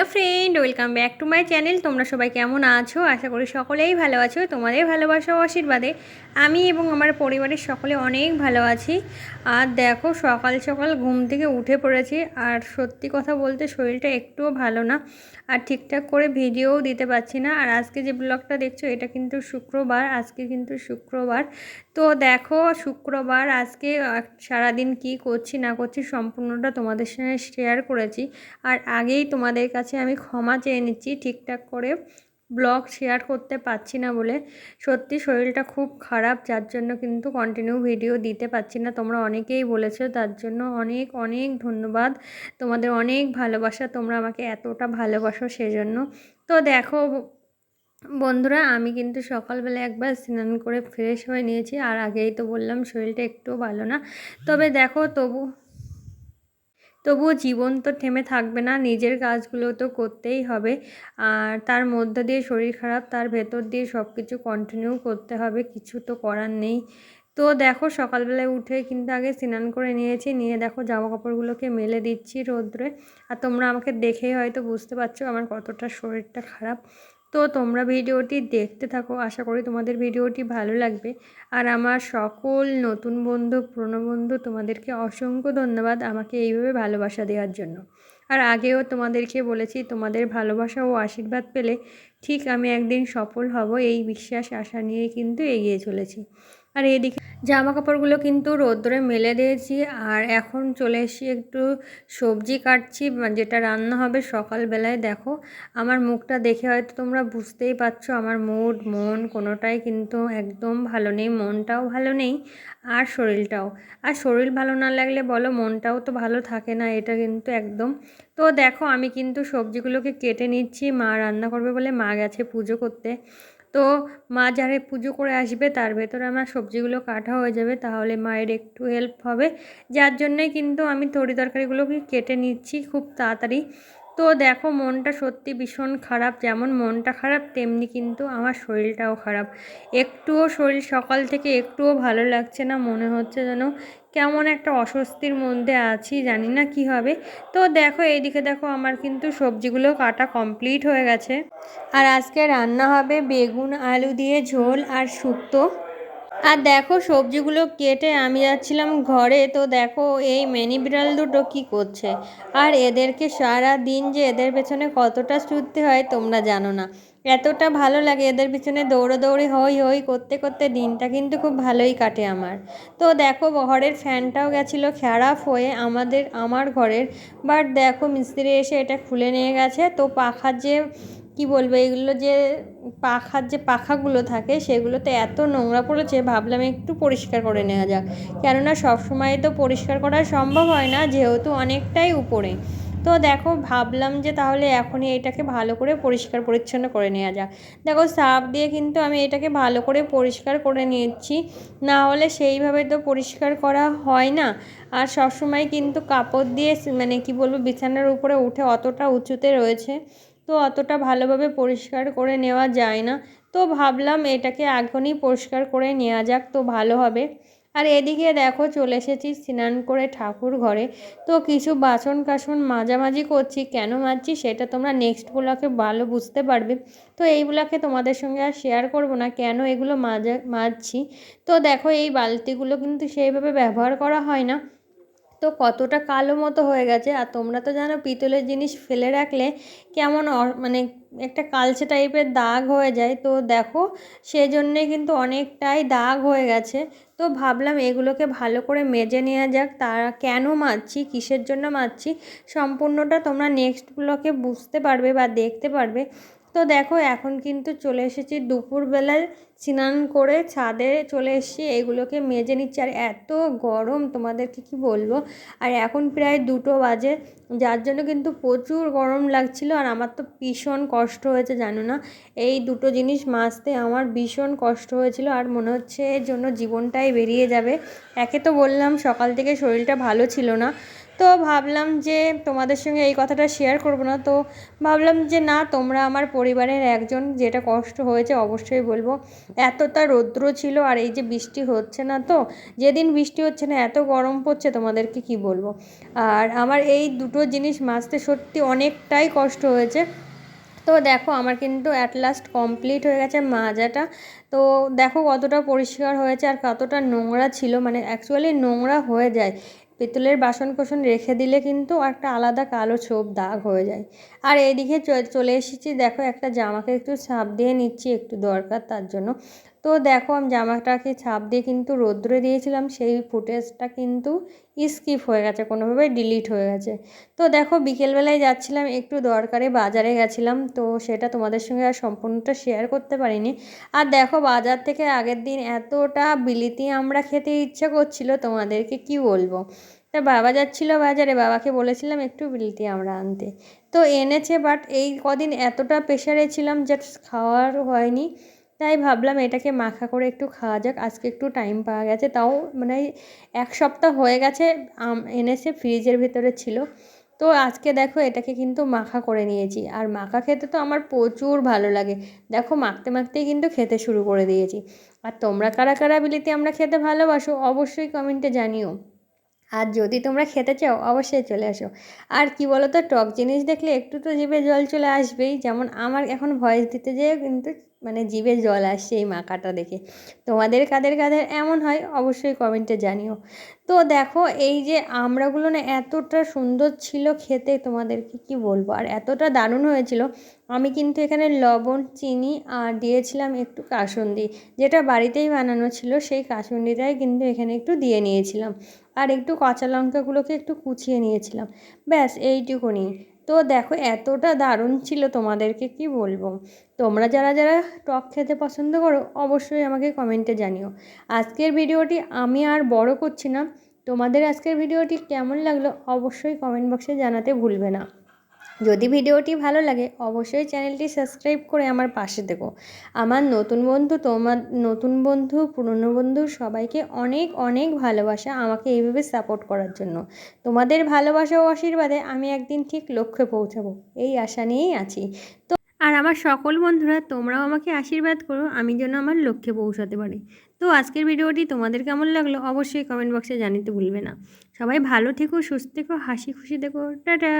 Hello friend, welcome back to my channel. তোমরা সবাই কেমন আছো? আশা করি সকলেই ভালো আছো। তোমাদের ভালোবাসা ও আশীর্বাদে আমি এবং আমার পরিবারের সকলে অনেক ভালো আছি। আর দেখো, সকাল সকাল ঘুম থেকে উঠে পড়েছি। আর সত্যি কথা বলতে শরীরটা একটুও ভালো না, আর ঠিকঠাক করে ভিডিওও দিতে পারছি না। আর আজকে যে ব্লগটা দেখছো এটা কিন্তু শুক্রবার, আজকে কিন্তু শুক্রবার। তো দেখো, শুক্রবার আজকে সারাদিন কি করছি না করছি সম্পূর্ণটা তোমাদের সঙ্গে শেয়ার করেছি। আর আগেই তোমাদের কাছে আমি ক্ষমা চেয়ে নিচ্ছি ঠিকঠাক করে ব্লগ শেয়ার করতে পারছি না বলে। সত্যি শরীরটা খুব খারাপ, যার জন্য কিন্তু কন্টিনিউ ভিডিও দিতে পারছি না। তোমরা অনেকেই বলেছো, তার জন্য অনেক অনেক ধন্যবাদ। তোমাদের অনেক ভালোবাসা, তোমরা আমাকে এতটা ভালোবাসো সেজন্য। তো দেখো বন্ধুরা, আমি কিন্তু সকালবেলা একবার স্নান করে ফ্রেশ হয়ে নিয়েছি। আর আগেই তো বললাম শরীরটা একটু ভালো না। তবে দেখো, তবুও জীবন তো থেমে থাকবে না, নিজের কাজগুলো তো করতেই হবে। আর তার মধ্যে দিয়ে শরীর খারাপ, তার ভেতর দিয়ে সব কিছু কন্টিনিউ করতে হবে, কিছু তো করার নেই। তো দেখো, সকালবেলায় উঠে কিন্তু আগে স্নান করে নিয়েছি, নিয়ে দেখো জামা কাপড়গুলোকে মেলে দিচ্ছি রোদ্রে। আর তোমরা আমাকে দেখেই হয়তো বুঝতে পারছো আমার কতটা শরীরটা খারাপ। তো তোমরা ভিডিওটি দেখতে থাকো, আশা করি তোমাদের ভিডিওটি ভালো লাগবে। আর আমার সকল নতুন বন্ধু, পুরনো বন্ধু, তোমাদেরকে অসংখ্য ধন্যবাদ আমাকে এইভাবে ভালোবাসা দেওয়ার জন্য। আর আগেও তোমাদেরকে বলেছি, তোমাদের ভালোবাসা ও আশীর্বাদ পেলে ঠিক আমি একদিন সফল হব, এই বিশ্বাস আশা নিয়েই কিন্তু এগিয়ে চলেছি। আর এদিকে জামা কাপড়গুলো কিন্তু রোদ্দুরে মেলে দিয়েছি। আর এখন চলে এসেছি একটু সবজি কাটছি, যেটা রান্না হবে সকালবেলায়। দেখো, আমার মুখটা দেখে হয়তো তোমরা বুঝতেই পারছো আমার মন কোনোটাই কিন্তু একদম ভালো নেই। মনটাও ভালো নেই আর শরীরটাও। আর শরীর ভালো না লাগলে বলো মনটাও তো ভালো থাকে না, এটা কিন্তু একদম। তো দেখো, আমি কিন্তু সবজিগুলোকে কেটে নিচ্ছি। মা রান্না করবে বলে মা গেছে পুজো করতে। তো মা যারে পুজো করে আসবে তার ভেতরে আমার সবজিগুলো কাটা হয়ে যাবে, তাহলে মায়ের একটু হেল্প হবে। যার জন্যই কিন্তু আমি তরকারিগুলোকে কেটে নিচ্ছি খুব তাড়াতাড়ি। তো দেখো, মনটা সত্যি ভীষণ খারাপ। যেমন মনটা খারাপ, তেমনি কিন্তু আমার শরীরটাও খারাপ। একটুও শরীর সকাল থেকে একটুও ভালো লাগছে না, মনে হচ্ছে যেন কেমন একটা অস্বস্তির মধ্যে আছি, জানি না কি হবে। তো দেখো, এইদিকে দেখো, আমার কিন্তু সবজিগুলো কাটা কমপ্লিট হয়ে গেছে। আর আজকে রান্না হবে বেগুন আলু দিয়ে ঝোল আর শুক্তো। আর দেখো, সবজিগুলো কেটে আমি যাচ্ছিলাম ঘরে। তো দেখো, এই মিনি বিড়াল দুটো কি করছে। আর এদেরকে সারা দিন যে এদের পেছনে কতটা ছুটতে হয় তোমরা জানো না। এতটা ভালো লাগে এদের পিছনে দৌড়োদৌড়ি হই হই করতে করতে, দিনটা কিন্তু খুব ভালোই কাটে আমার। তো দেখো, ঘরের ফ্যানটাও গেছিলো খারাপ হয়ে আমার ঘরের। বাট দেখো, মিস্ত্রি এসে এটা খুলে নিয়ে গেছে। তো পাখার যে কি বলবো, এগুলো যে পাখার যে পাখাগুলো থাকে সেগুলোতে এত নোংরা পড়েছে, ভাবলাম একটু পরিষ্কার করে নেওয়া যাক। কেননা সবসময় তো পরিষ্কার করা সম্ভব হয় না, যেহেতু অনেকটাই উপরে। তো দেখো, ভাবলাম যে তাহলে এখনই এটাকে ভালো করে পরিষ্কার পরিচ্ছন্ন করে নেওয়া যাক। দেখো, সার্ফ দিয়ে কিন্তু আমি এটাকে ভালো করে পরিষ্কার করে নিচ্ছি, না হলে সেইভাবে তো পরিষ্কার করা হয় না। আর সবসময় কিন্তু কাপড় দিয়ে মানে কি বলবো, বিছানার উপরে উঠে অতটা উঁচুতে রয়েছে, তো অতটা ভালোভাবে পরিষ্কার করে নেওয়া যায় না। তো ভাবলাম এটাকে এখনই পরিষ্কার করে নেওয়া যাক, তো ভালো হবে। আর এদিকে দেখো, চলে এসেছি স্নান করে ঠাকুর ঘরে। তো কিছু বাসন কাসন মাজামাজি করছি, কেন মাজছি সেটা তোমরা নেক্সট ব্লগে ভালো বুঝতে পারবে। তো এইগুলোকে তোমাদের সঙ্গে আর শেয়ার করব না কেন এগুলো মাজছি। তো দেখো, এই বালতিগুলো কিন্তু সেইভাবে ব্যবহার করা হয় না, তো কতটা কালো মতো হয়ে গেছে। আর তোমরা তো জানো পিতলের জিনিস ফেলে রাখলে কেমন মানে একটা কালচে টাইপের দাগ হয়ে যায়। তো দেখো, সেজন্যে কিন্তু অনেকটাই দাগ হয়ে গেছে। তো ভাবলাম এগুলোকে ভালো করে মেজে নেওয়া যাক। তারা কেন মাজছি, কিসের জন্য মাজছি, সম্পূর্ণটা তোমরা নেক্সট ব্লগে বুঝতে পারবে বা দেখতে পারবে। তো দেখো, এখন কিন্তু চলে এসেছি দুপুরবেলায় স্নান করে ছাদে চলে এসেছি, এগুলোকে মেজে নিচ্ছি। আর এত গরম তোমাদেরকে কি বলবো। আর এখন প্রায় 2টো বাজে, যার জন্য কিন্তু প্রচুর গরম লাগছিল। আর আমার তো ভীষণ কষ্ট হয়েছে, জানো না, এই দুটো জিনিস মাজতে আমার ভীষণ কষ্ট হয়েছিল। আর মনে হচ্ছে এর জন্য জীবনটাই বেরিয়ে যাবে। একে তো বললাম সকাল থেকে শরীরটা ভালো ছিল না, তো ভাবলাম যে তোমাদের সঙ্গে এই কথাটা শেয়ার করব না, তো ভাবলাম যে না, তোমরা আমার পরিবারের একজন, যেটা কষ্ট হয়েছে অবশ্যই বলবো। এতটা রৌদ্র ছিল, আর এই যে বৃষ্টি হচ্ছে না, তো যেদিন বৃষ্টি হচ্ছে না এত গরম পড়ছে, তোমাদেরকে কি বলবো। আর আমার এই দুটো জিনিস মাজতে সত্যি অনেকটাই কষ্ট হয়েছে। তো দেখো আমার কিন্তু অ্যাট লাস্ট কমপ্লিট হয়ে গেছে মাজাটা। তো দেখো কতটা পরিষ্কার হয়েছে আর কতটা নোংরা ছিল, মানে অ্যাকচুয়ালি নোংরা হয়ে যায়, পিতলের বাসন কোসন রেখে দিলে কিন্তু একটা আলাদা কালো ছোপ দাগ হয়ে যায়। আর এইদিকে চলে এসেছি, দেখো একটা জামাকে একটু ছাপ দিয়ে নিচ্ছি, একটু দরকার তার জন্য। তো দেখো আমি জামাটাকে ছাপ দিয়ে কিন্তু রোদ্রে দিয়েছিলাম, সেই ফুটেজটা কিন্তু স্কিপ হয়ে গেছে, কোনোভাবে ডিলিট হয়ে গেছে। তো দেখো বিকেলবেলায় যাচ্ছিলাম, একটু দরকারে বাজারে গেছিলাম, তো সেটা তোমাদের সঙ্গে আর সম্পূর্ণটা শেয়ার করতে পারিনি। আর দেখো বাজার থেকে আগের দিন এতটা বিলিতি আমরা খেতে ইচ্ছা করছিল, তোমাদেরকে কি বলবো। তা বাবা যাচ্ছিলো বাজারে, বাবাকে বলেছিলাম একটু বিলিতি আমরা আনতে, তো এনেছে। বাট এই কদিন এতটা প্রেশারে ছিলাম যে খাওয়ার হয়নি, তাই ভাবলাম এটাকে মাখা করে একটু খাওয়া যাক। আজকে একটু টাইম পাওয়া গেছে, তাও মানে 1 সপ্তাহ হয়ে গেছে এনেছে, ফ্রিজের ভেতরে ছিল। তো আজকে দেখো এটাকে কিন্তু মাখা করে নিয়েছি, আর মাখা খেতে তো আমার প্রচুর ভালো লাগে। দেখো মাখতে মাখতেই কিন্তু খেতে শুরু করে দিয়েছি। আর তোমরা কারা কারা বিলিতি আমরা খেতে ভালোবাসো অবশ্যই কমেন্টে জানিও। আর যদি তোমরা খেতে চাও অবশ্যই চলে আসো। আর কি বলো তো, টক জিনিস দেখলে একটু তো জিভে জল চলে আসবেই, যেমন আমার এখন ভয়েস দিতে যেয়ে কিন্তু মানে জিভে জল আসছে এই মাখাটা দেখে। তোমাদের কাদের কাদের এমন হয় অবশ্যই কমেন্টে জানিও। তো দেখো এই যে আমড়াগুলো না এতটা সুন্দর ছিল খেতে, তোমাদেরকে কি বলবো, আর এতটা দারুণ হয়েছিল। আমি কিন্তু এখানে লবণ, চিনি আর দিয়েছিলাম একটু কাসুন্দি, যেটা বাড়িতেই বানানো ছিল, সেই কাসুন্দিটাই কিন্তু এখানে একটু দিয়ে নিয়েছিলাম। আর একটু কাঁচা লঙ্কাগুলোকে একটু কুচিয়ে নিয়েছিলাম, ব্যাস এইটুকুনি। তো দেখো এতটা দারুণ ছিল, তোমাদেরকে কি বলবো। তোমরা যারা যারা টক খেতে পছন্দ করো অবশ্যই আমাকে কমেন্টে জানিও। আজকের ভিডিওটি আমি আর বড় করছি না, তোমাদের আজকের ভিডিওটি কেমন লাগলো অবশ্যই কমেন্ট বক্সে জানাতে ভুলবে না। যদি ভিডিওটি ভালো লাগে অবশ্যই চ্যানেলটি সাবস্ক্রাইব করে আমার পাশে থেকো। আমার নতুন বন্ধু, তোমার নতুন বন্ধু, পুরনো বন্ধু সবাইকে অনেক অনেক ভালোবাসা আমাকে এইভাবে সাপোর্ট করার জন্য। তোমাদের ভালোবাসা ও আশীর্বাদে আমি একদিন ঠিক লক্ষ্যে পৌঁছাবো, এই আশা নিয়েই আছি। তো আর আমার সকল বন্ধুরা তোমরাও আমাকে আশীর্বাদ করো, আমি যেন আমার লক্ষ্যে পৌঁছাতে পারি। তো আজকের ভিডিওটি তোমাদের কেমন লাগলো অবশ্যই কমেন্ট বক্সে জানাতে ভুলবে না। সবাই ভালো থেকো, সুস্থ থেকো, হাসি খুশি থেকো, টাটা।